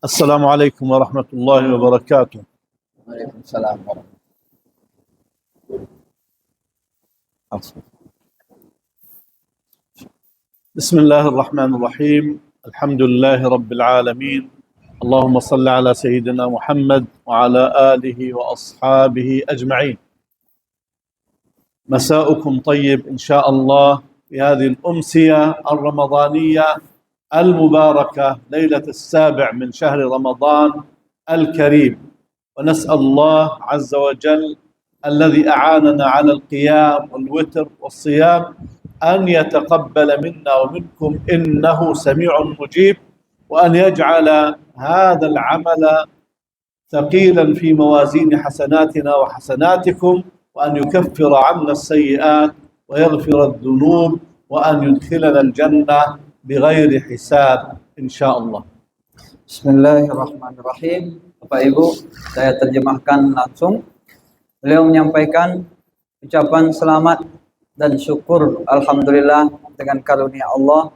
السلام عليكم ورحمة الله وبركاته. وعليكم السلام ورحمة الله. بسم الله الرحمن الرحيم. الحمد لله رب العالمين. اللهم صل على سيدنا محمد وعلى آله وأصحابه أجمعين. مساؤكم طيب إن شاء الله في هذه الأمسية الرمضانية المباركة، ليلة 7 من شهر رمضان الكريم، ونسأل الله عز وجل الذي أعاننا على القيام والوتر والصيام أن يتقبل منا ومنكم إنه سميع مجيب، وأن يجعل هذا العمل ثقيلا في موازين حسناتنا وحسناتكم، وأن يكفر عنا السيئات ويغفر الذنوب، وأن يدخلنا الجنة بغير حساب إن شاء الله. Bismillahirrahmanirrahim. Bapak Ibu, saya terjemahkan langsung. Beliau menyampaikan ucapan selamat dan syukur alhamdulillah dengan karunia Allah.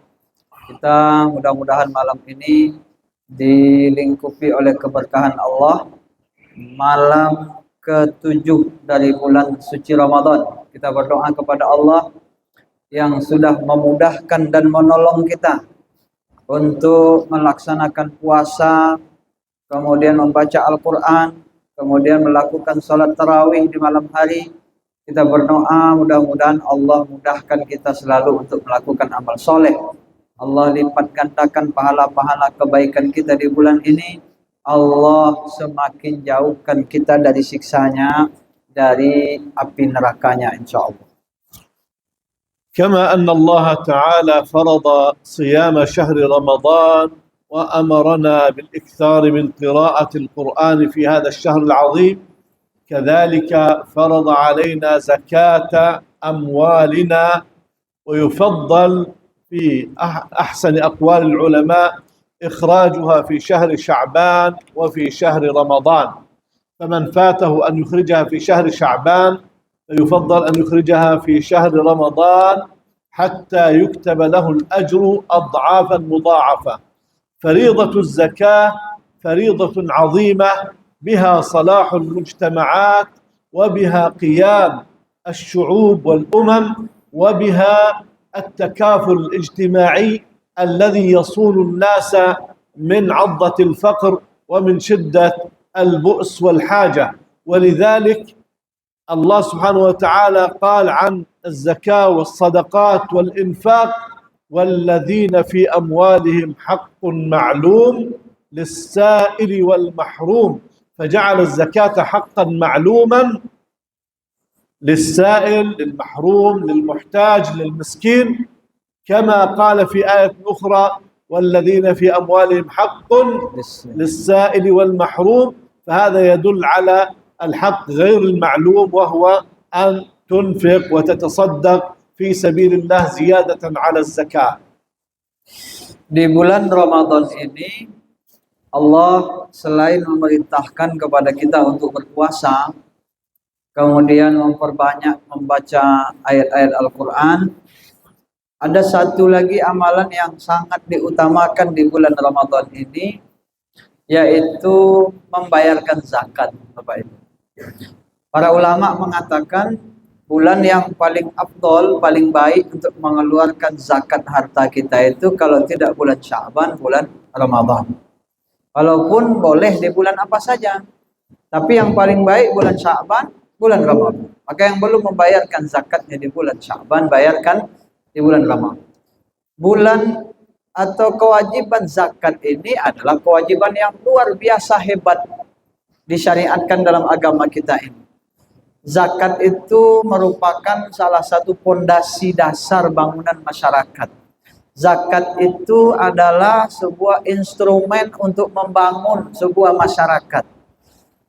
Kita mudah-mudahan malam ini dilingkupi oleh keberkahan Allah. Malam ke-7 dari bulan suci Ramadan. Kita berdoa kepada Allah yang sudah memudahkan dan menolong kita untuk melaksanakan puasa, kemudian membaca Al-Quran, kemudian melakukan sholat tarawih di malam hari. Kita berdoa mudah-mudahan Allah mudahkan kita selalu untuk melakukan amal soleh. Allah lipat gandakan pahala-pahala kebaikan kita di bulan ini. Allah semakin jauhkan kita dari siksanya, dari api nerakanya insya Allah. كما أن الله تعالى فرض صيام شهر رمضان وأمرنا بالإكثار من قراءة القرآن في هذا الشهر العظيم، كذلك فرض علينا زكاة أموالنا، ويفضل في أحسن أقوال العلماء إخراجها في شهر شعبان وفي شهر رمضان، فمن فاته أن يخرجها في شهر شعبان فيفضل أن يخرجها في شهر رمضان حتى يكتب له الأجر أضعافا مضاعفة. فريضة الزكاة فريضة عظيمة بها صلاح المجتمعات، وبها قيام الشعوب والأمم، وبها التكافل الاجتماعي الذي يصون الناس من عضة الفقر ومن شدة البؤس والحاجة. ولذلك الله سبحانه وتعالى قال عن الزكاة والصدقات والإنفاق: والذين في أموالهم حق معلوم للسائل والمحروم، فجعل الزكاة حقا معلوما للسائل، للمحروم، للمحتاج، للمسكين، كما قال في آية أخرى: والذين في أموالهم حق للسائل والمحروم. فهذا يدل على الحق غير المعلوم، وهو أن تنفق وتتصدق في سبيل الله زيادة على الزكاة. Di bulan Ramadan ini Allah selain memerintahkan kepada kita untuk berpuasa, kemudian memperbanyak membaca ayat-ayat Al-Quran, ada satu lagi amalan yang sangat diutamakan di bulan Ramadan ini, yaitu membayarkan zakat, Bapak Ibu. Para ulama mengatakan bulan yang paling afdol, paling baik untuk mengeluarkan zakat harta kita itu kalau tidak bulan Sya'ban, bulan Ramadan. Walaupun boleh di bulan apa saja, tapi yang paling baik bulan Sya'ban, bulan Ramadan. Maka yang belum membayarkan zakatnya di bulan Sya'ban, bayarkan di bulan Ramadan. Bulan atau kewajiban zakat ini adalah kewajiban yang luar biasa hebat disyariatkan dalam agama kita ini. Zakat itu merupakan salah satu pondasi dasar bangunan masyarakat. Zakat itu adalah sebuah instrumen untuk membangun sebuah masyarakat.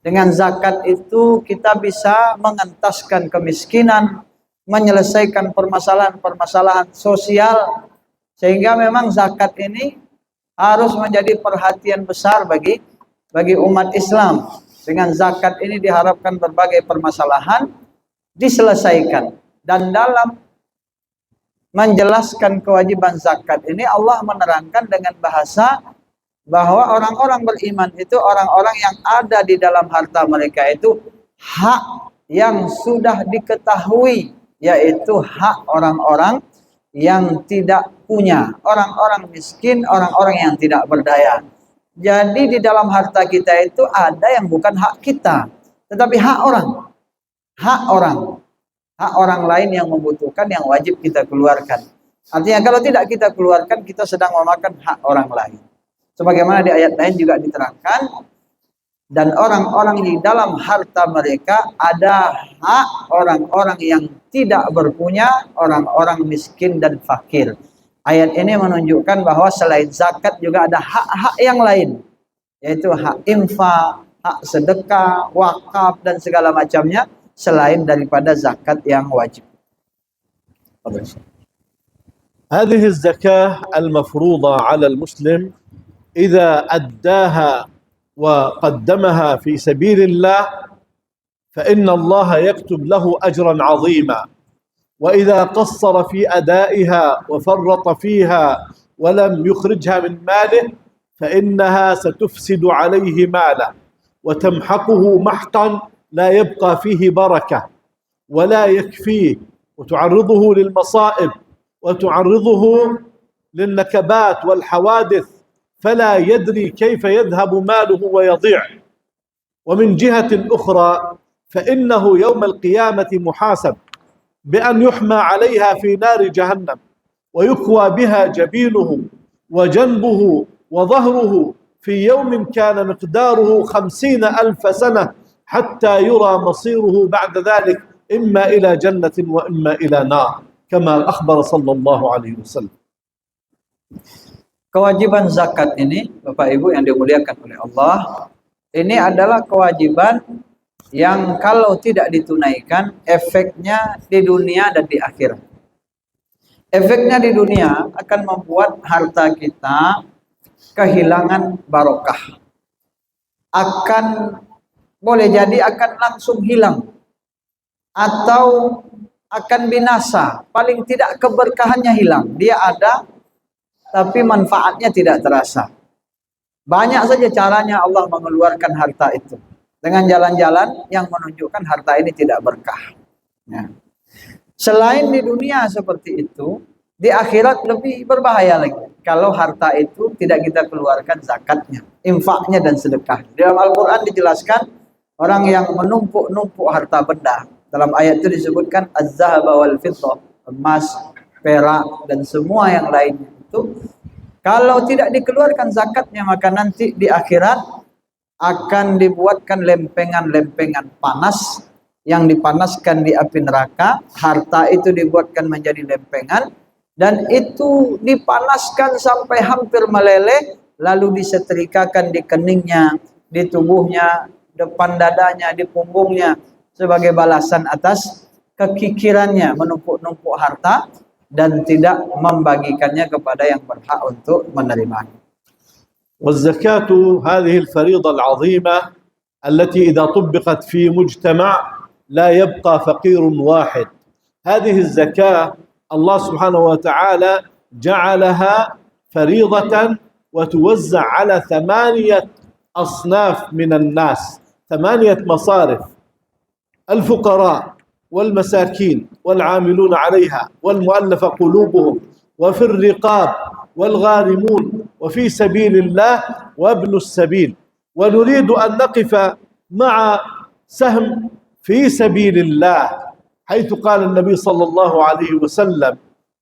Dengan zakat itu kita bisa mengentaskan kemiskinan, menyelesaikan permasalahan-permasalahan sosial, sehingga memang zakat ini harus menjadi perhatian besar bagi umat Islam. Dengan zakat ini diharapkan berbagai permasalahan diselesaikan. Dan dalam menjelaskan kewajiban zakat ini Allah menerangkan dengan bahasa bahwa orang-orang beriman itu orang-orang yang ada di dalam harta mereka itu hak yang sudah diketahui, yaitu hak orang-orang yang tidak punya, orang-orang miskin, orang-orang yang tidak berdaya. Jadi di dalam harta kita itu ada yang bukan hak kita, tetapi hak orang, hak orang, hak orang lain yang membutuhkan yang wajib kita keluarkan. Artinya kalau tidak kita keluarkan, kita sedang memakan hak orang lain. Sebagaimana di ayat lain juga diterangkan, dan orang-orang di dalam harta mereka ada hak orang-orang yang tidak berpunya, orang-orang miskin dan fakir. Ayat ini menunjukkan bahwa selain zakat juga ada hak-hak yang lain, yaitu hak infak, hak sedekah, wakaf dan segala macamnya selain daripada zakat yang wajib. هذه الزكاة المفروضة على المسلم إذا أداها وقدمها في سبيل الله فإن الله يكتب له أجرا عظيما، وإذا قصر في أدائها وفرط فيها ولم يخرجها من ماله فإنها ستفسد عليه ماله وتمحقه محقا لا يبقى فيه بركة ولا يكفيه، وتعرضه للمصائب وتعرضه للنكبات والحوادث، فلا يدري كيف يذهب ماله ويضيع. ومن جهة أخرى فإنه يوم القيامة محاسب بأن يحمى عليها في نار جهنم ويكوى بها جبينه وجنبه وظهره في يوم كان مقداره 50,000 سنة حتى يرى مصيره بعد ذلك إما إلى جنة وإما إلى نار كما أخبر صلى الله عليه وسلم. Kewajiban zakat ini, Bapak Ibu yang dimuliakan oleh Allah, ini adalah kewajiban yang kalau tidak ditunaikan efeknya di dunia dan di akhirat. Efeknya di dunia akan membuat harta kita kehilangan barokah. Boleh jadi akan langsung hilang atau akan binasa. Paling tidak keberkahannya hilang. Dia ada tapi manfaatnya tidak terasa. Banyak saja caranya Allah mengeluarkan harta itu, dengan jalan-jalan yang menunjukkan harta ini tidak berkah. Ya. Selain di dunia seperti itu, di akhirat lebih berbahaya lagi. Kalau harta itu tidak kita keluarkan zakatnya, infaknya dan sedekah. Dalam Al-Quran dijelaskan orang yang menumpuk-numpuk harta benda. Dalam ayat itu disebutkan az-zahaba wal fiddah, emas, perak dan semua yang lainnya. Kalau tidak dikeluarkan zakatnya, maka nanti di akhirat akan dibuatkan lempengan-lempengan panas yang dipanaskan di api neraka. Harta itu dibuatkan menjadi lempengan dan itu dipanaskan sampai hampir meleleh, lalu disetrikakan di keningnya, di tubuhnya, depan dadanya, di punggungnya sebagai balasan atas kekikirannya menumpuk-numpuk harta dan tidak membagikannya kepada yang berhak untuk menerimanya. والزكاة هذه الفريضة العظيمة التي إذا طبقت في مجتمع لا يبقى فقير واحد. هذه الزكاة الله سبحانه وتعالى جعلها فريضة وتوزع على 8 أصناف من الناس، 8 مصارف: الفقراء والمساكين والعاملون عليها والمؤلفة قلوبهم وفي الرقاب والغارمون وفي سبيل الله وابن السبيل. ونريد أن نقف مع سهم في سبيل الله، حيث قال النبي صلى الله عليه وسلم: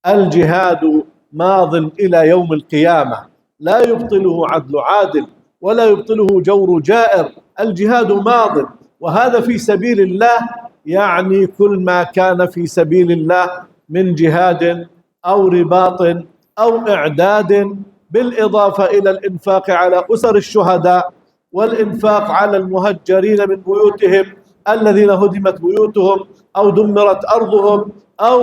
الجهاد ماض إلى يوم القيامة لا يبطله عدل عادل ولا يبطله جور جائر. الجهاد ماض، وهذا في سبيل الله يعني كل ما كان في سبيل الله من جهاد أو رباط أو إعداد، بالإضافة إلى الإنفاق على أسر الشهداء والإنفاق على المهجرين من بيوتهم الذين هدمت بيوتهم أو دمرت أرضهم أو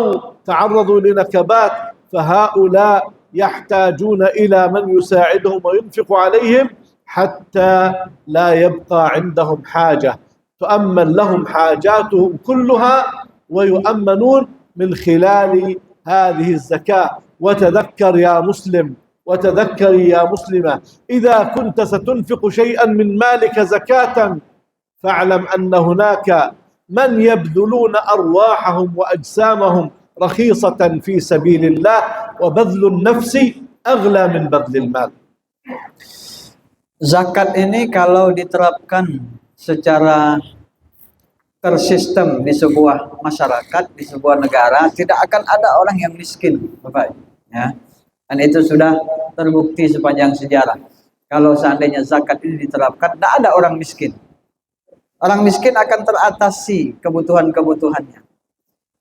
تعرضوا لنكبات، فهؤلاء يحتاجون إلى من يساعدهم وينفق عليهم حتى لا يبقى عندهم حاجة، تؤمن لهم حاجاتهم كلها ويؤمنون من خلال هذه الزكاة. وتذكر يا مسلم وتذكري يا مسلمة إذا كنت ستنفق شيئا من مالك زكاة فاعلم أن هناك من يبذلون أرواحهم وأجسامهم رخيصة في سبيل الله وبذل النفس أغلى من بذل المال. Zakat ini kalau diterapkan secara tersistem di sebuah masyarakat, di sebuah negara, tidak akan ada orang yang miskin, Bapak. Ya. Dan itu sudah terbukti sepanjang sejarah. Kalau seandainya zakat ini diterapkan, tidak ada orang miskin. Orang miskin akan teratasi kebutuhan-kebutuhannya.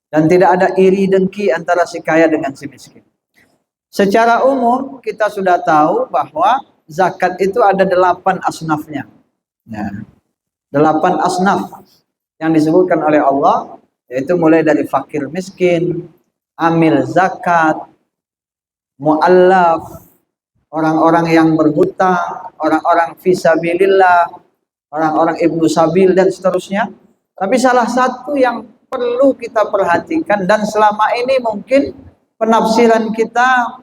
Dan tidak ada iri dengki antara si kaya dengan si miskin. Secara umum kita sudah tahu bahwa zakat itu ada 8 asnafnya. Ya. 8 asnaf yang disebutkan oleh Allah, yaitu mulai dari fakir miskin, amil zakat, mu'allaf, orang-orang yang berhutang, orang-orang fisabilillah, orang-orang ibnu sabil, dan seterusnya. Tapi salah satu yang perlu kita perhatikan, dan selama ini mungkin penafsiran kita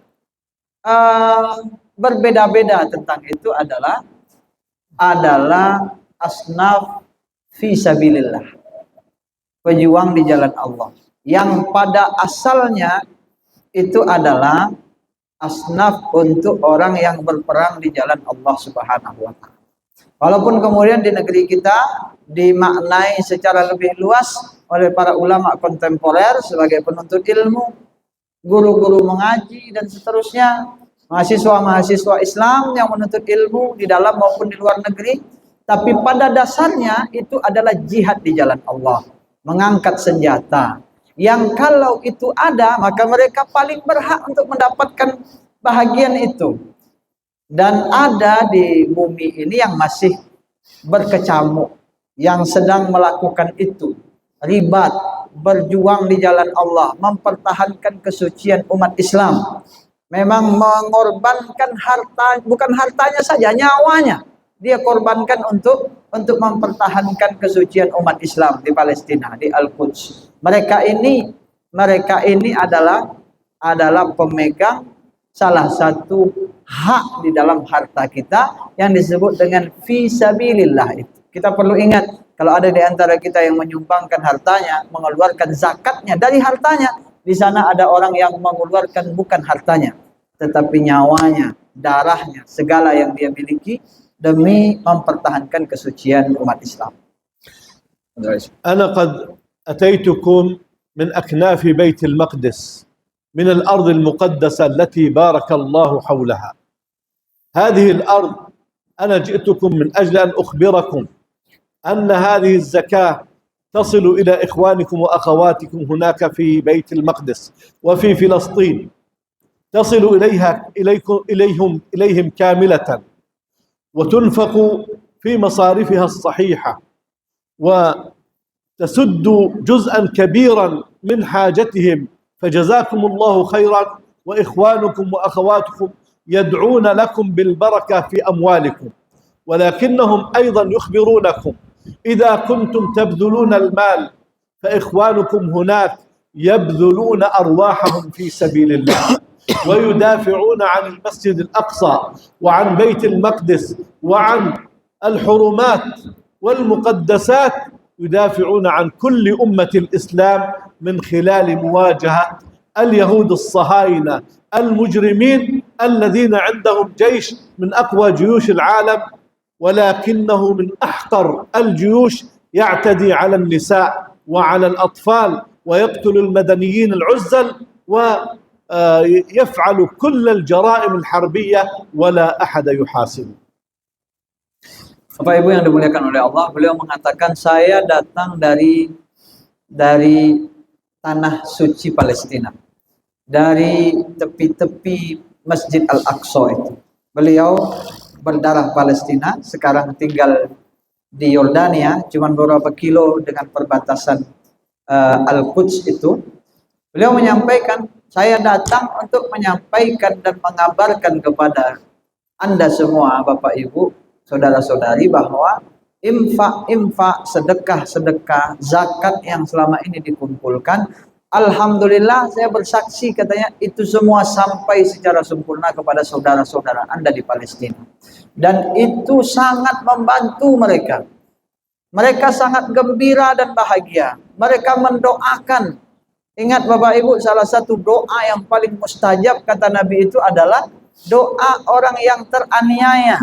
berbeda-beda tentang itu adalah asnaf fisabilillah, pejuang di jalan Allah, yang pada asalnya itu adalah asnaf untuk orang yang berperang di jalan Allah Subhanahu wa Ta'ala. Walaupun kemudian di negeri kita dimaknai secara lebih luas oleh para ulama kontemporer sebagai penuntut ilmu, guru-guru mengaji, dan seterusnya, mahasiswa-mahasiswa Islam yang menuntut ilmu di dalam maupun di luar negeri, tapi pada dasarnya itu adalah jihad di jalan Allah, mengangkat senjata, yang kalau itu ada maka mereka paling berhak untuk mendapatkan bahagian itu. Dan ada di bumi ini yang masih berkecamuk, yang sedang melakukan itu, ribat, berjuang di jalan Allah, mempertahankan kesucian umat Islam, memang mengorbankan harta, bukan hartanya saja, nyawanya dia korbankan untuk mempertahankan kesucian umat Islam di Palestina, di Al-Quds. Mereka ini adalah pemegang salah satu hak di dalam harta kita yang disebut dengan fisabilillah itu. Kita perlu ingat, kalau ada di antara kita yang menyumbangkan hartanya, mengeluarkan zakatnya dari hartanya, di sana ada orang yang mengeluarkan bukan hartanya, tetapi nyawanya, darahnya, segala yang dia miliki demi mempertahankan kesucian umat Islam. أنا قد أتيتكم من أكناف بيت المقدس من الأرض المقدسة التي بارك الله حولها. هذه الأرض أنا جئتكم من أجل أن أخبركم أن هذه الزكاة تصل إلى إخوانكم وأخواتكم هناك في بيت المقدس وفي فلسطين، تصل إليهم كاملة، وتنفق في مصارفها الصحيحة، وتسد جزءا كبيرا من حاجتهم، فجزاكم الله خيرا، وإخوانكم وأخواتكم يدعون لكم بالبركة في أموالكم، ولكنهم أيضا يخبرونكم إذا كنتم تبذلون المال فإخوانكم هناك يبذلون أرواحهم في سبيل الله، ويدافعون عن المسجد الأقصى وعن بيت المقدس وعن الحرمات والمقدسات، يدافعون عن كل أمة الإسلام من خلال مواجهة اليهود الصهاينة المجرمين الذين عندهم جيش من أقوى جيوش العالم، ولكنه من أحقر الجيوش، يعتدي على النساء وعلى الأطفال ويقتل المدنيين العزل ويفعل كل الجرائم الحربية ولا أحد يحاسب. Bapak Ibu yang dimuliakan oleh Allah, beliau mengatakan, saya datang dari tanah suci Palestina, dari tepi-tepi Masjid Al-Aqsa itu. Beliau berdarah Palestina, sekarang tinggal di Yordania, cuma beberapa kilo dengan perbatasan Al-Quds itu. Beliau menyampaikan, saya datang untuk menyampaikan dan mengabarkan kepada Anda semua, Bapak Ibu, saudara-saudari, bahwa infak, sedekah, zakat yang selama ini dikumpulkan Alhamdulillah saya bersaksi katanya itu semua sampai secara sempurna kepada saudara-saudara Anda di Palestina. Dan itu sangat membantu mereka. Mereka sangat gembira dan bahagia. Mereka mendoakan. Ingat Bapak Ibu, salah satu doa yang paling mustajab kata Nabi itu adalah doa orang yang teraniaya.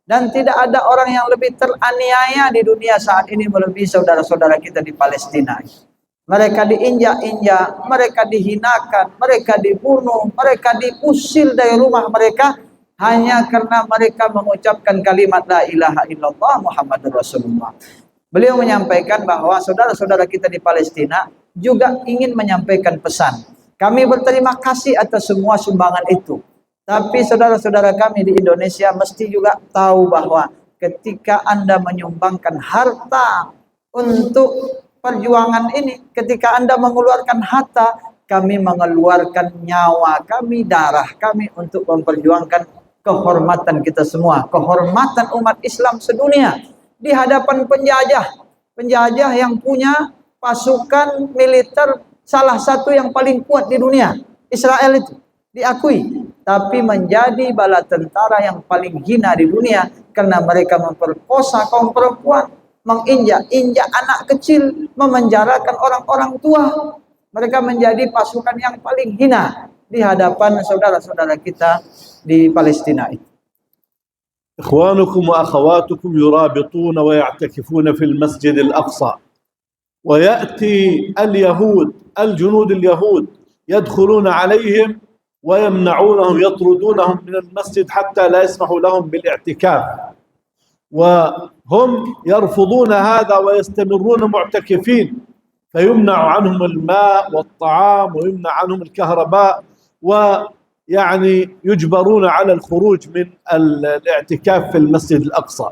Dan tidak ada orang yang lebih teraniaya di dunia saat ini melebihi saudara-saudara kita di Palestina. Mereka diinjak-injak, mereka dihinakan, mereka dibunuh, mereka diusir dari rumah mereka hanya karena mereka mengucapkan kalimat la ilaha illallah Muhammadur Rasulullah. Beliau menyampaikan bahwa saudara-saudara kita di Palestina juga ingin menyampaikan pesan. Kami berterima kasih atas semua sumbangan itu. Tapi saudara-saudara kami di Indonesia mesti juga tahu bahwa ketika Anda menyumbangkan harta untuk perjuangan ini, ketika Anda mengeluarkan harta, kami mengeluarkan nyawa kami, darah kami untuk memperjuangkan kehormatan kita semua, kehormatan umat Islam sedunia di hadapan penjajah yang punya pasukan militer salah satu yang paling kuat di dunia. Israel itu diakui, tapi menjadi bala tentara yang paling hina di dunia karena mereka memperkosa kaum perempuan, menginjak-injak anak kecil, memenjarakan orang-orang tua. Mereka menjadi pasukan yang paling hina di hadapan saudara-saudara kita di Palestina itu. إخوانكم وأخواتكم يرابطون ويعتكفون في المسجد الأقصى، ويأتي اليهود الجنود اليهود يدخلون عليهم ويمنعونهم يطردونهم من المسجد حتى لا يسمحوا لهم بالاعتكاف، وهم يرفضون هذا ويستمرون معتكفين، فيمنع عنهم الماء والطعام ويمنع عنهم الكهرباء، ويعني يجبرون على الخروج من الاعتكاف في المسجد الأقصى.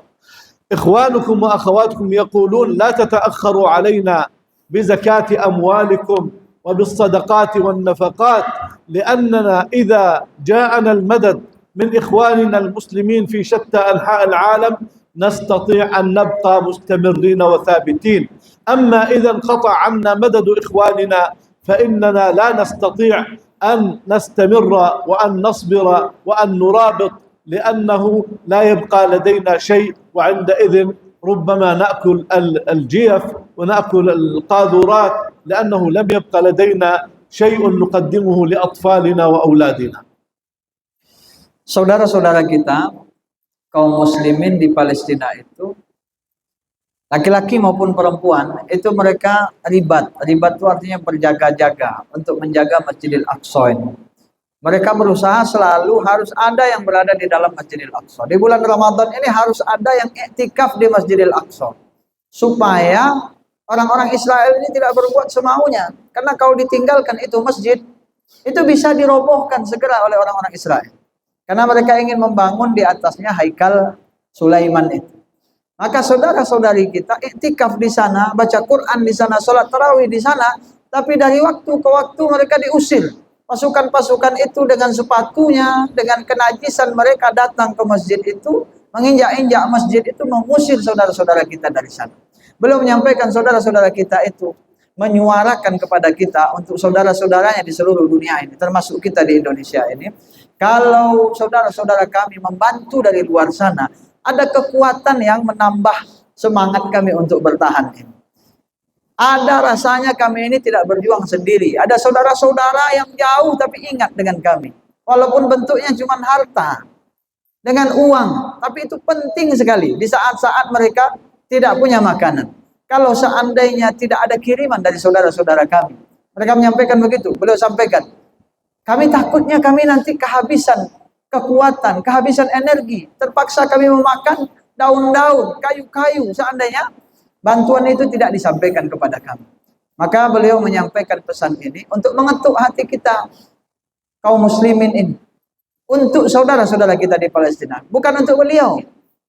إخوانكم وأخواتكم يقولون لا تتأخروا علينا بزكاة أموالكم وبالصدقات والنفقات، لأننا إذا جاءنا المدد من إخواننا المسلمين في شتى أنحاء العالم نستطيع أن نبقى مستمرين وثابتين، أما إذا انقطع عنا مدد إخواننا فإننا لا نستطيع أن نستمر وأن نصبر وأن نرابط، لأنه لا يبقى لدينا شيء، وعندئذ ربما نأكل الجيف ونأكل القاذورات لأنه لم يبقى لدينا شيء نقدمه لأطفالنا وأولادنا. Saudara-saudara kita kaum muslimin di Palestina itu, laki-laki maupun perempuan, itu mereka ribat. Ribat itu artinya berjaga-jaga untuk menjaga Masjidil Aqsa ini. Mereka berusaha selalu harus ada yang berada di dalam Masjidil Aqsa. Di bulan Ramadan ini harus ada yang iktikaf di Masjidil Aqsa. Supaya orang-orang Israel ini tidak berbuat semaunya. Karena kalau ditinggalkan itu masjid, itu bisa dirobohkan segera oleh orang-orang Israel. Karena mereka ingin membangun di atasnya Haikal Sulaiman itu. Maka saudara-saudari kita iktikaf di sana, baca Quran di sana, sholat tarawih di sana, tapi dari waktu ke waktu mereka diusir. Pasukan-pasukan itu dengan sepatunya, dengan kenajisan mereka datang ke masjid itu, menginjak-injak masjid itu, mengusir saudara-saudara kita dari sana. Belum menyampaikan saudara-saudara kita itu menyuarakan kepada kita untuk saudara-saudaranya di seluruh dunia ini, termasuk kita di Indonesia ini, kalau saudara-saudara kami membantu dari luar sana, ada kekuatan yang menambah semangat kami untuk bertahan ini. Ada rasanya kami ini tidak berjuang sendiri. Ada saudara-saudara yang jauh tapi ingat dengan kami. Walaupun bentuknya cuma harta, dengan uang, tapi itu penting sekali di saat-saat mereka tidak punya makanan. Kalau seandainya tidak ada kiriman dari saudara-saudara kami, mereka menyampaikan begitu. Beliau sampaikan, kami takutnya kami nanti kehabisan kekuatan, kehabisan energi. Terpaksa kami memakan daun-daun, kayu-kayu seandainya bantuan itu tidak disampaikan kepada kami. Maka beliau menyampaikan pesan ini untuk mengetuk hati kita, kaum muslimin ini. Untuk saudara-saudara kita di Palestina. Bukan untuk beliau.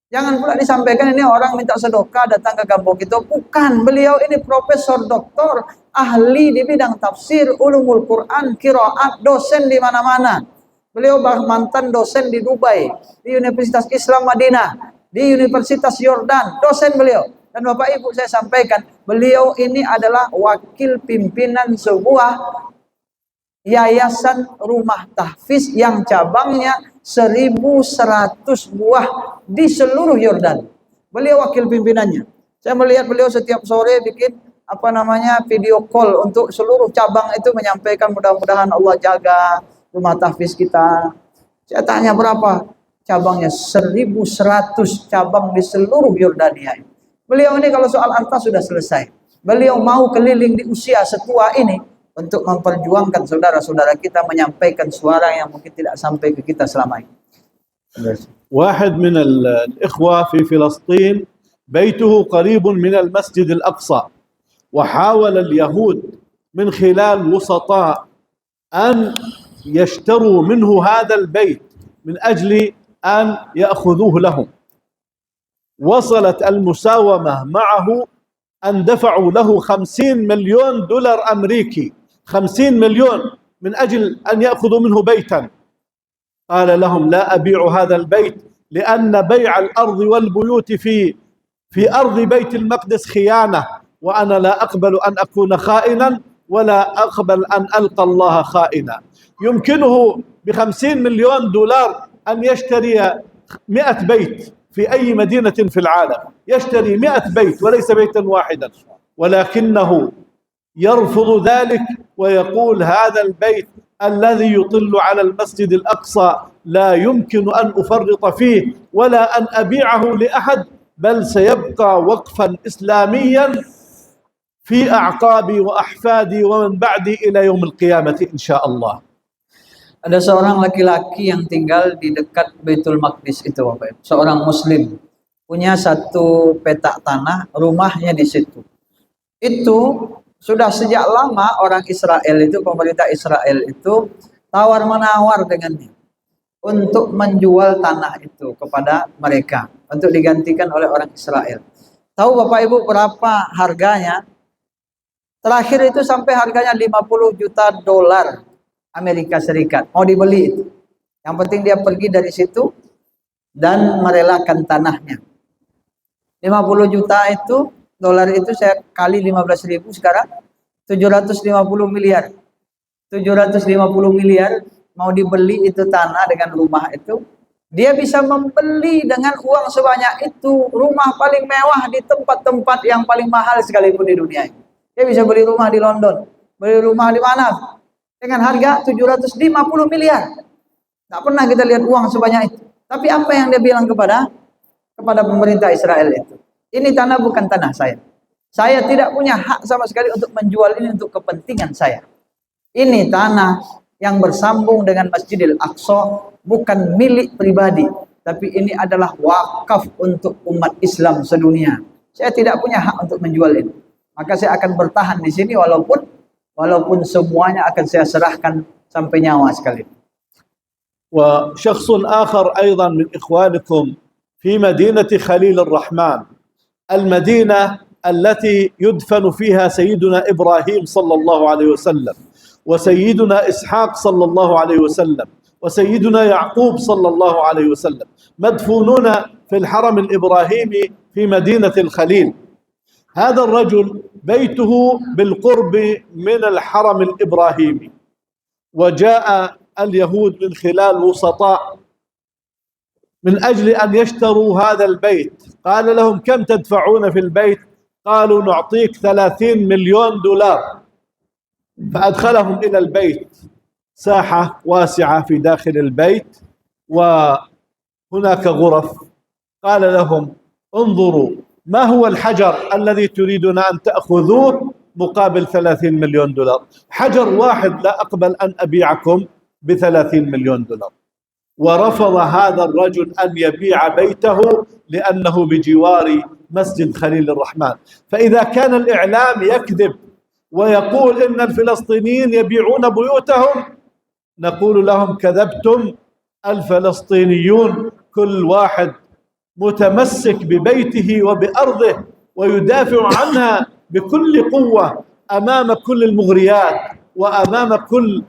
Jangan pula disampaikan ini orang minta sedekah datang ke kampung kita. Bukan, beliau ini profesor, doktor, ahli di bidang tafsir, ulumul Quran, qiraat, dosen di mana-mana. Beliau mantan dosen di Dubai, di Universitas Islam Madinah, di Universitas Yordan, dosen beliau. Dan Bapak Ibu saya sampaikan, beliau ini adalah wakil pimpinan sebuah yayasan rumah tahfiz yang cabangnya 1.100 buah di seluruh Yordan. Beliau wakil pimpinannya. Saya melihat beliau setiap sore bikin video call untuk seluruh cabang itu, menyampaikan mudah-mudahan Allah jaga rumah tahfiz kita. Saya tanya berapa cabangnya? 1.100 cabang di seluruh Yordania. Beliau ini kalau soal harta sudah selesai. Beliau mau keliling di usia setua ini untuk memperjuangkan saudara-saudara kita, menyampaikan suara yang mungkin tidak sampai ke kita selama ini. واحد من الإخوة في فلسطين بيته قريب من المسجد الأقصى، وحاول اليهود من خلال وسطاء أن يشتروا منه هذا البيت من أجل أن يأخذوه لهم. وصلت المساومة معه أن دفعوا له 50 مليون دولار أمريكي، 50 مليون من أجل أن يأخذوا منه بيتا. قال لهم لا أبيع هذا البيت، لأن بيع الأرض والبيوت في أرض بيت المقدس خيانة، وأنا لا أقبل أن أكون خائنا ولا أقبل أن ألقى الله خائنا. يمكنه ب50 مليون دولار أن يشتري 100 بيت في أي مدينة في العالم، يشتري 100 بيت وليس بيتا واحدا، ولكنه يرفض ذلك ويقول هذا البيت الذي يطل على المسجد الأقصى لا يمكن أن أفرط فيه ولا أن أبيعه لأحد، بل سيبقى وقفا إسلاميا في أعقابي وأحفادي ومن بعدي إلى يوم القيامة إن شاء الله. Ada seorang laki-laki yang tinggal di dekat Baitul Maqdis itu, Bapak. Seorang muslim, punya satu petak tanah, rumahnya di situ. Itu sudah sejak lama orang Israel itu, pemerintah Israel itu tawar-menawar dengannya untuk menjual tanah itu kepada mereka untuk digantikan oleh orang Israel. Tahu Bapak Ibu berapa harganya? Terakhir itu sampai harganya 50 juta dolar Amerika Serikat. Mau dibeli itu. Yang penting dia pergi dari situ dan merelakan tanahnya. 50 juta itu, dolar itu saya kali 15.000 sekarang 750 miliar. 750 miliar mau dibeli itu tanah dengan rumah itu. Dia bisa membeli dengan uang sebanyak itu rumah paling mewah di tempat-tempat yang paling mahal sekalipun di dunia ini. Dia bisa beli rumah di London, beli rumah di mana? Dengan harga 750 miliar. Tak pernah kita lihat uang sebanyak itu. Tapi apa yang dia bilang kepada pemerintah Israel itu? Ini tanah bukan tanah saya. Saya tidak punya hak sama sekali untuk menjual ini untuk kepentingan saya. Ini tanah yang bersambung dengan Masjidil Aqsa, bukan milik pribadi, tapi ini adalah wakaf untuk umat Islam sedunia. Saya tidak punya hak untuk menjual ini. Maka saya akan bertahan di sini walaupun semuanya akan saya serahkan sampai nyawa sekali. وشخص آخر أيضا من إخوانكم في مدينة خليل الرحمن، المدينة التي يدفن فيها سيدنا إبراهيم صلى الله عليه وسلم، وسيدنا إسحاق صلى الله عليه وسلم، وسيدنا يعقوب صلى الله عليه وسلم، مدفونون في الحرم الإبراهيمي في مدينة الخليل. هذا الرجل بيته بالقرب من الحرم الإبراهيمي، وجاء اليهود من خلال وسطاء من أجل أن يشتروا هذا البيت. قال لهم كم تدفعون في البيت؟ قالوا نعطيك 30 مليون دولار. فأدخلهم إلى البيت، ساحة واسعة في داخل البيت وهناك غرف. قال لهم انظروا ما هو الحجر الذي تريدون أن تأخذوه مقابل 30 مليون دولار؟ حجر واحد لا أقبل أن أبيعكم ب30 مليون دولار. ورفض هذا الرجل أن يبيع بيته لأنه بجوار مسجد خليل الرحمن. فإذا كان الإعلام يكذب ويقول إن الفلسطينيين يبيعون بيوتهم، نقول لهم كذبتم. الفلسطينيون كل واحد متمسك ببيته وبأرضه ويدافع عنها بكل قوة أمام كل المغريات وأمام كل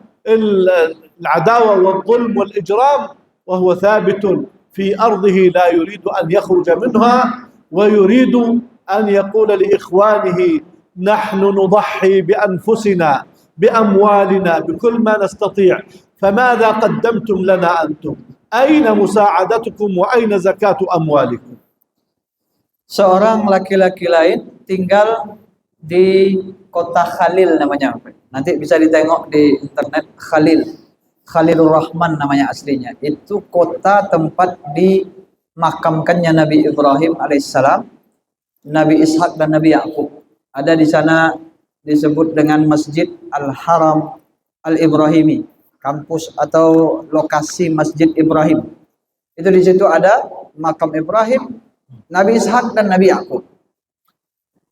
العداوة والظلم والإجرام، وهو ثابت في أرضه لا يريد أن يخرج منها، ويريد أن يقول لإخوانه نحن نضحي بأنفسنا بأموالنا بكل ما نستطيع، فماذا قدمتم لنا أنتم؟ أين مساعدتكم وأين زكاة أموالكم؟ Seorang laki-laki lain tinggal di kota Khalil namanya. Nanti bisa ditengok di internet, Khalilur Rahman namanya aslinya. Itu kota tempat dimakamkannya Nabi Ibrahim alaihissalam, Nabi Ishak dan Nabi Yakub. Ada di sana disebut dengan Masjid Al-Haram Al-Ibrahimi, kampus atau lokasi Masjid Ibrahim. Itu di situ ada makam Ibrahim, Nabi Ishak dan Nabi Yakub.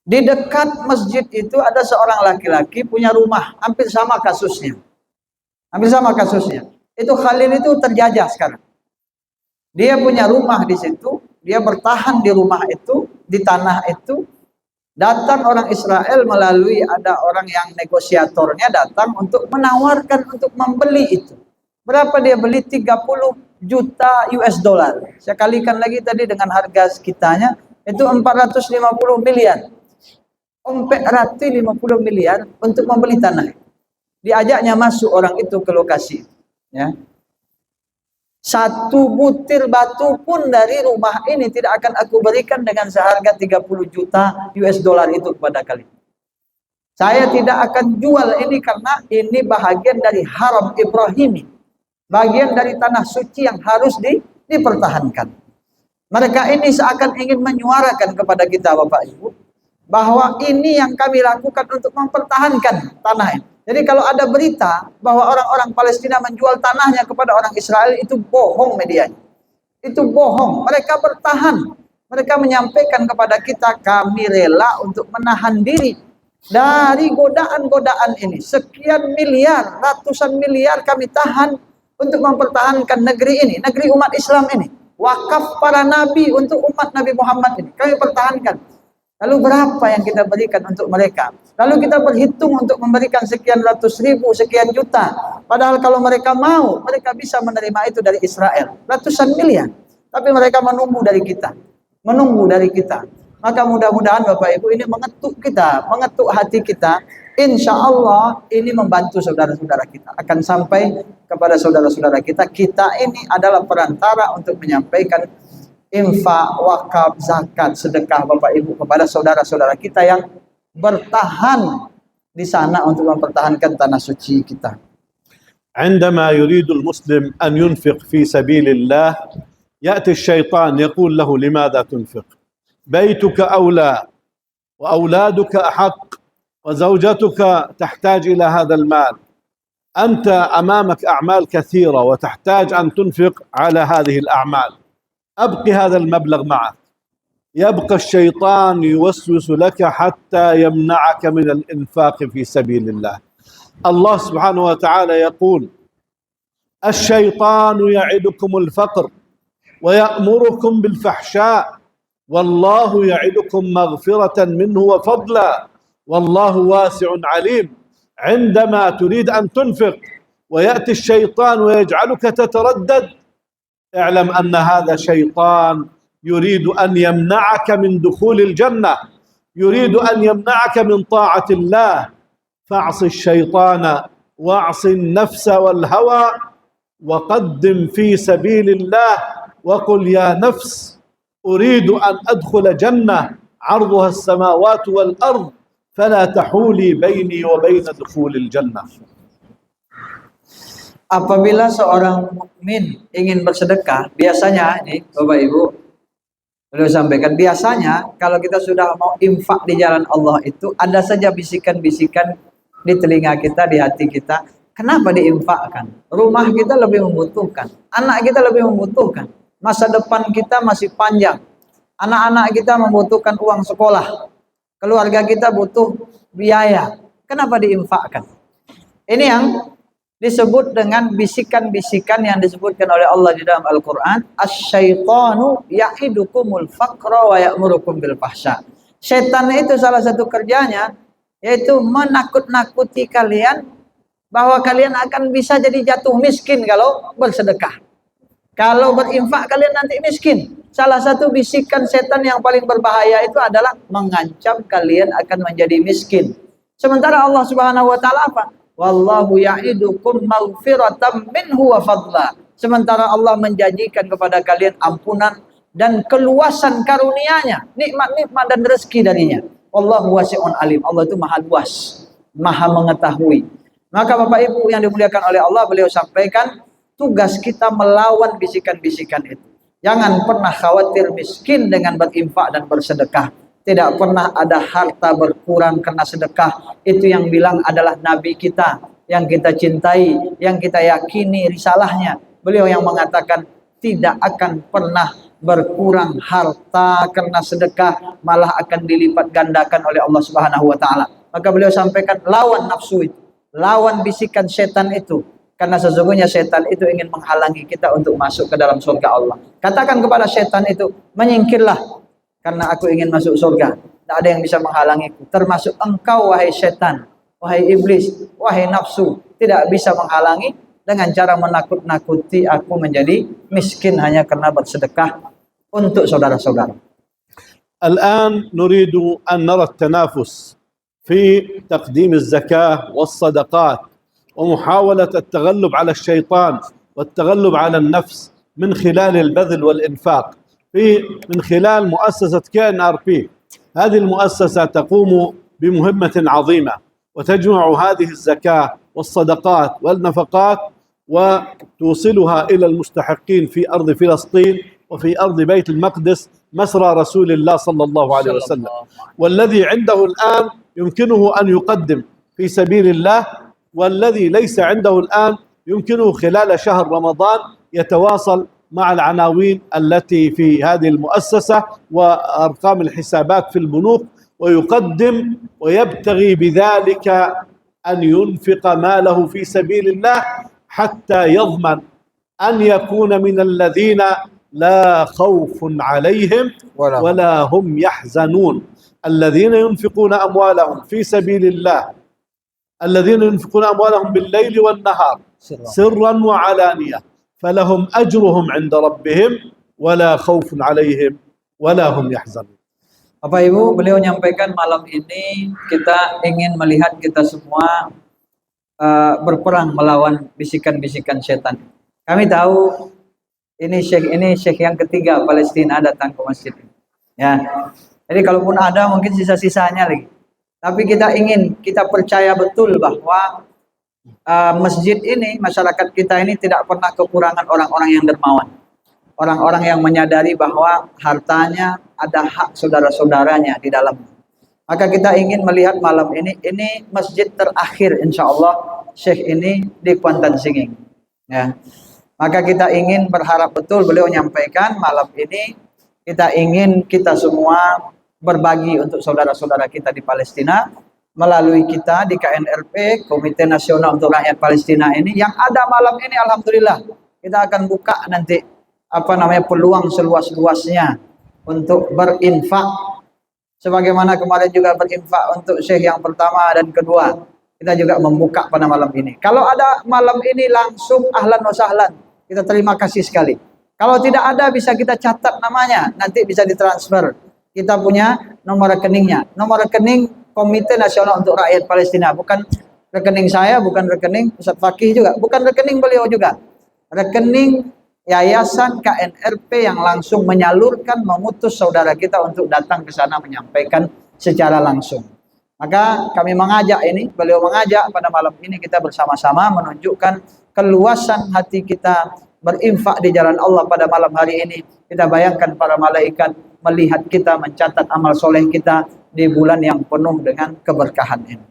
Di dekat masjid itu ada seorang laki-laki punya rumah, hampir sama kasusnya. Hampir sama kasusnya. Itu Khalil itu terjajah sekarang. Dia punya rumah di situ, dia bertahan di rumah itu, di tanah itu. Datang orang Israel melalui ada orang yang negosiatornya datang untuk menawarkan untuk membeli itu. Berapa dia beli? 30 juta US dollar. Saya kalikan lagi tadi dengan harga sekitarnya itu 450 miliar. 450 miliar untuk membeli tanah. Diajaknya masuk orang itu ke lokasi. Ya. Satu butir batu pun dari rumah ini tidak akan aku berikan dengan seharga 30 juta US dollar itu kepada kalian. Saya tidak akan jual ini karena ini bahagian dari haram Ibrahimi. Bagian dari tanah suci yang harus dipertahankan. Mereka ini seakan ingin menyuarakan kepada kita Bapak Ibu bahwa ini yang kami lakukan untuk mempertahankan tanah ini. Jadi kalau ada berita bahwa orang-orang Palestina menjual tanahnya kepada orang Israel, itu bohong medianya. Itu bohong. Mereka bertahan. Mereka menyampaikan kepada kita, kami rela untuk menahan diri dari godaan-godaan ini. Sekian miliar, ratusan miliar kami tahan untuk mempertahankan negeri ini, negeri umat Islam ini. Wakaf para nabi untuk umat Nabi Muhammad ini, kami pertahankan. Lalu berapa yang kita berikan untuk mereka? Lalu kita berhitung untuk memberikan sekian ratus ribu, sekian juta. Padahal kalau mereka mau, mereka bisa menerima itu dari Israel. Ratusan miliar. Tapi mereka menunggu dari kita. Menunggu dari kita. Maka mudah-mudahan Bapak Ibu ini mengetuk kita, mengetuk hati kita. Insya Allah ini membantu saudara-saudara kita. Akan sampai kepada saudara-saudara kita. Kita ini adalah perantara untuk menyampaikan infak, wakaf, zakat, sedekah Bapak Ibu kepada saudara-saudara kita yang bertahan di sana untuk mempertahankan tanah suci kita. عندما يريد المسلم أن ينفق في سبيل الله يأتي الشيطان يقول له لماذا تنفق؟ بيتك أولى وأولادك أحق وزوجتك تحتاج إلى هذا المال. أنت أمامك أعمال كثيرة وتحتاج أن تنفق على هذه الأعمال. أبقي هذا المبلغ معك. يبقى الشيطان يوسوس لك حتى يمنعك من الإنفاق في سبيل الله. الله سبحانه وتعالى يقول الشيطان يعدكم الفقر ويأمركم بالفحشاء والله يعدكم مغفرة منه وفضلا والله واسع عليم. عندما تريد أن تنفق ويأتي الشيطان ويجعلك تتردد، اعلم أن هذا شيطان يريد أن يمنعك من دخول الجنة، يريد أن يمنعك من طاعة الله. فاعص الشيطان واعص النفس والهوى وقدم في سبيل الله وقل يا نفس أريد أن أدخل جنة عرضها السماوات والأرض فلا تحولي بيني وبين دخول الجنة. Apabila seorang mukmin ingin bersedekah, biasanya ini Bapak Ibu beliau sampaikan, biasanya kalau kita sudah mau infak di jalan Allah itu ada saja bisikan-bisikan di telinga kita, di hati kita, kenapa diinfakkan? Rumah kita lebih membutuhkan, anak kita lebih membutuhkan, masa depan kita masih panjang, anak-anak kita membutuhkan uang sekolah, keluarga kita butuh biaya, kenapa diinfakkan? Ini yang disebut dengan bisikan-bisikan yang disebutkan oleh Allah di dalam Al-Quran. Asy-syaitanu ya'idukumul faqra wa ya'murukum bil fahsya. Setan itu salah satu kerjanya yaitu menakut-nakuti kalian bahwa kalian akan bisa jadi jatuh miskin kalau bersedekah. Kalau berinfak kalian nanti miskin. salah satu bisikan setan yang paling berbahaya itu adalah mengancam kalian akan menjadi miskin. Sementara Allah Subhanahu wa taala apa? Wallahu ya'idukum maghfiratan minhu wa fadla. Sementara Allah menjanjikan kepada kalian ampunan dan keluasan karunia-Nya, nikmat-nikmat dan rezeki darinya. Wallahu wasi'un alim. Allah itu maha luas, maha mengetahui. Maka Bapak Ibu yang dimuliakan oleh Allah, beliau sampaikan tugas kita melawan bisikan-bisikan itu. Jangan pernah khawatir miskin dengan berinfak dan bersedekah. Tidak pernah ada harta berkurang karena sedekah. Itu yang bilang adalah Nabi kita, yang kita cintai, yang kita yakini risalahnya. Beliau yang mengatakan tidak akan pernah berkurang harta karena sedekah, malah akan dilipat gandakan oleh Allah Subhanahu wa taala. Maka beliau sampaikan, lawan nafsu itu, lawan bisikan setan itu. Karena sesungguhnya setan itu ingin menghalangi kita untuk masuk ke dalam surga Allah. Katakan kepada setan itu, menyingkirlah, karena aku ingin masuk surga. Tidak ada yang bisa menghalangiku. Termasuk engkau, wahai setan, wahai iblis, wahai nafsu. Tidak bisa menghalangi dengan cara menakut-nakuti aku menjadi miskin hanya karena bersedekah untuk saudara-saudara. الآن نريد أن نرى التنافس في تقديم الزكاة والصدقات ومحاولة التغلب على الشيطان والتغلب على النفس من خلال البذل والإنفاق من خلال مؤسسة KNRP. هذه المؤسسة تقوم بمهمة عظيمة وتجمع هذه الزكاة والصدقات والنفقات وتوصلها إلى المستحقين في أرض فلسطين وفي أرض بيت المقدس مسرى رسول الله صلى الله عليه وسلم. والذي عنده الآن يمكنه أن يقدم في سبيل الله، والذي ليس عنده الآن يمكنه خلال شهر رمضان يتواصل مع العناوين التي في هذه المؤسسة وأرقام الحسابات في البنوك ويقدم ويبتغي بذلك أن ينفق ماله في سبيل الله حتى يضمن أن يكون من الذين لا خوف عليهم ولا هم يحزنون. الذين ينفقون أموالهم في سبيل الله، الذين ينفقون أموالهم بالليل والنهار سرا وعلانية فلهم أجرهم عند ربهم ولا خوف عليهم ولا هم يحزنون. Bapak Ibu, beliau menyampaikan malam ini kita ingin melihat kita semua berperang melawan bisikan-bisikan setan. Kami tahu ini syekh yang ketiga Palestina datang ke masjid ini. Ya. Jadi kalaupun ada mungkin sisa-sisanya lagi. Tapi kita percaya betul bahwa masjid ini, masyarakat kita ini tidak pernah kekurangan orang-orang yang dermawan. Orang-orang yang menyadari bahwa hartanya ada hak saudara-saudaranya di dalam. Maka kita ingin melihat malam ini masjid terakhir insya Allah Syekh ini di Kuantan Singing. Ya. Maka kita ingin berharap betul beliau menyampaikan malam ini kita semua berbagi untuk saudara-saudara kita di Palestina melalui kita di KNRP, Komite Nasional untuk Rakyat Palestina ini yang ada malam ini. Alhamdulillah kita akan buka nanti peluang seluas-luasnya untuk berinfak sebagaimana kemarin juga berinfak untuk Syekh yang pertama dan kedua. Kita juga membuka pada malam ini. Kalau ada malam ini langsung ahlan wa sahlan, kita terima kasih sekali. Kalau tidak ada bisa kita catat namanya, nanti bisa ditransfer. Kita punya nomor rekeningnya, nomor rekening Komite Nasional untuk Rakyat Palestina, bukan rekening saya, bukan rekening Ustaz Fakih juga, bukan rekening beliau juga, rekening Yayasan KNRP yang langsung menyalurkan, memutus saudara kita untuk datang ke sana menyampaikan secara langsung. Maka kami beliau mengajak pada malam ini kita bersama-sama menunjukkan keluasan hati kita berinfak di jalan Allah pada malam hari ini. Kita bayangkan para malaikat melihat kita, mencatat amal soleh kita di bulan yang penuh dengan keberkahan ini.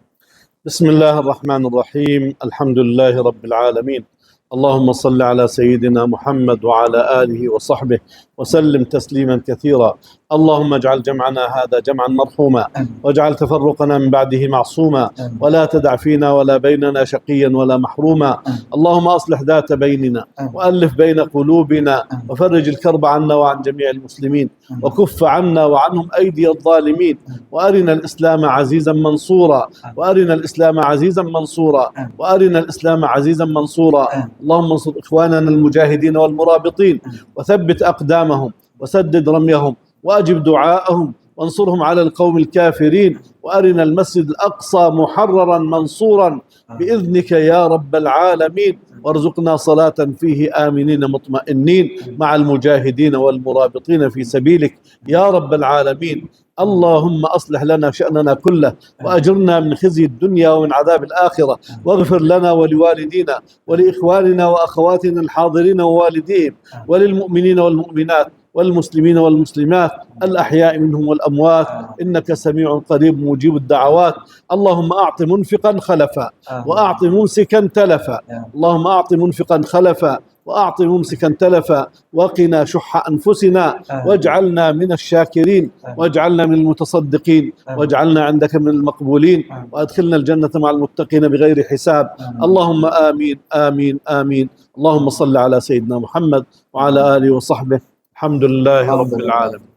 Bismillahirrahmanirrahim. Alhamdulillahi Rabbil Alamin. اللهم صل على سيدنا محمد وعلى آله وصحبه وسلم تسليما كثيرا. اللهم اجعل جمعنا هذا جمعا مرحوما واجعل تفرقنا من بعده معصوما ولا تدع فينا ولا بيننا شقيا ولا محروما. اللهم أصلح ذات بيننا وألف بين قلوبنا وفرج الكرب عنا وعن جميع المسلمين وكف عنا وعنهم أيدي الظالمين وأرنا الإسلام عزيزا منصورا وأرنا الإسلام عزيزا منصورا وأرنا الإسلام عزيزا منصورا. اللهم انصر إخواننا المجاهدين والمرابطين وثبت أقدامهم وسدد رميهم وأجب دعاءهم وانصرهم على القوم الكافرين، وأرنا المسجد الأقصى محررا منصورا بإذنك يا رب العالمين، وارزقنا صلاة فيه آمنين مطمئنين مع المجاهدين والمرابطين في سبيلك يا رب العالمين. اللهم أصلح لنا شأننا كله، وأجرنا من خزي الدنيا ومن عذاب الآخرة، واغفر لنا ولوالدينا ولإخواننا وأخواتنا الحاضرين ووالديهم، وللمؤمنين والمؤمنات والمسلمين والمسلمات الأحياء منهم والأموات، إنك سميع قريب مجيب الدعوات. اللهم أعط منفقا خلفا وأعط ممسكا تلفا، اللهم أعط منفقا خلفا وأعط ممسكا تلفا، وقنا شح أنفسنا، واجعلنا من الشاكرين، واجعلنا من المتصدقين، واجعلنا عندك من المقبولين، وأدخلنا الجنة مع المتقين بغير حساب. اللهم آمين آمين آمين. اللهم صل على سيدنا محمد وعلى آله وصحبه. الحمد لله رب العالمين.